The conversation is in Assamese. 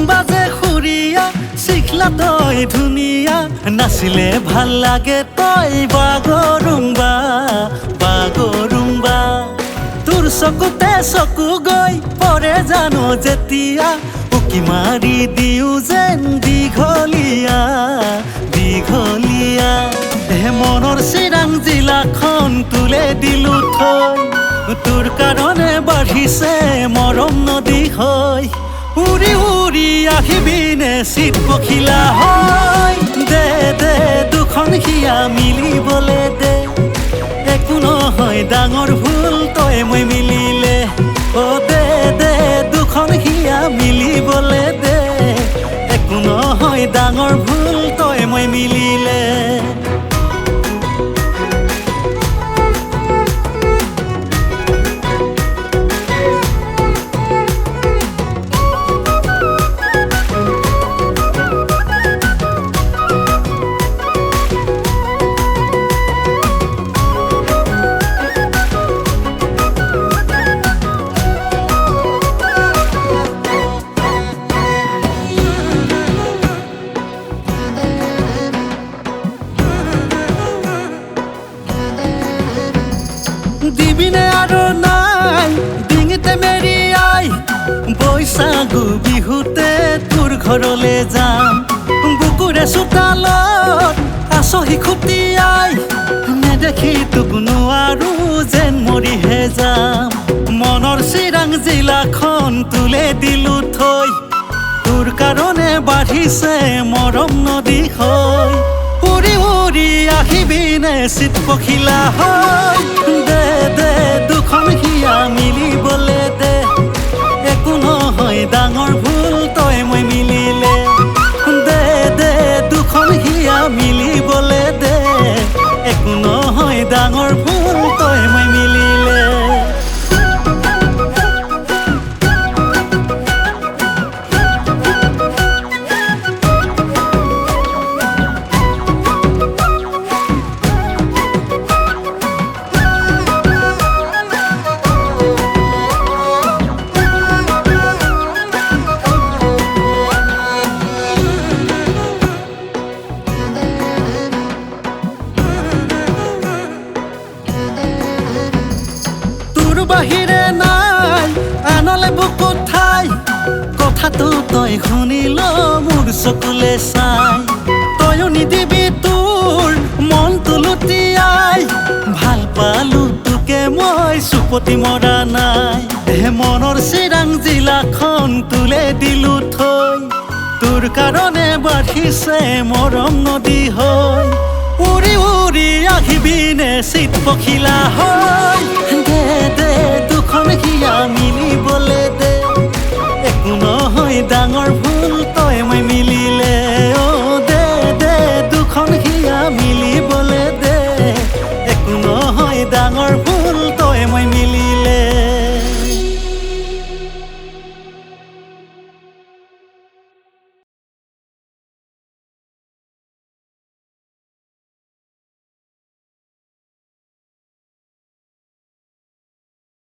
বাজে খুৰিয়া শিখলা তই ধুনীয়া নাচিলে ভাল লাগে তই বাগৰুম্বা বাগৰুম্বা তোৰ চকুতে চকু গৈ পৰে জানো যেতিয়া উকি মাৰি দিও যেন দীঘলীয়া দীঘলীয়া মনৰ চিৰাং জিলাখন তুলে দিলো থৈ তোৰ কাৰণে বাঢ়িছে মৰম নদী হৈ উৰি উৰি আহিবিনে চিত পখিলা হয় দে দে দুখন হিয়া মিলিবলে দে একো নহয় ডাঙৰ ভুল তই মই মিলিলে অ দে দে দুখন হিয়া মিলিবলে দে একো নহয় ডাঙৰ ভুল তই মই মিলিলে দিবিনে আৰু নাই ডিঙিতে মেৰিয়াই বৈশাগু বিহুতে তোৰ ঘৰলে যাম বুকুৰে চোতালত আছহি খুটিয়াই নেদেখি তোক নোৱাৰো যেন মৰিহে যাম মনৰ চিৰাং জিলাখন তুলে দিলো থৈ তোৰ কাৰণে বাঢ়িছে মৰম নদী হৈ উৰি উৰি আহিবিনে চিত পখিলা হয় দে দে দুখন হিয়া মিলিবলে দে একো নহয় ডাঙৰ ভুল তই মই মিলিলে দে দে দুখন হিয়া মিলিবলে দে একো নহয় ডাঙৰ ভুল তই মই মিলিলে বাহিৰে নাই আনলে বুকু ঠাই কথাটো তই শুনিল মোৰ চকুলে চাই তয়ো নিদিবি তোৰ মনটো লুটিয়াই ভাল পালো তোকে মই চুপতি মৰা নাই মনৰ চিৰাং জিলাখন তুলে দিলো থৈ তোৰ কাৰণে বাঢ়িছে মৰম নদী হৈ উৰি উৰি আহিবিনে চিত পখিলা হয় দে দে দুখন হিয়া মিলিবলে দে একো নহয় ডাঙৰ ভুল তই মই মিলি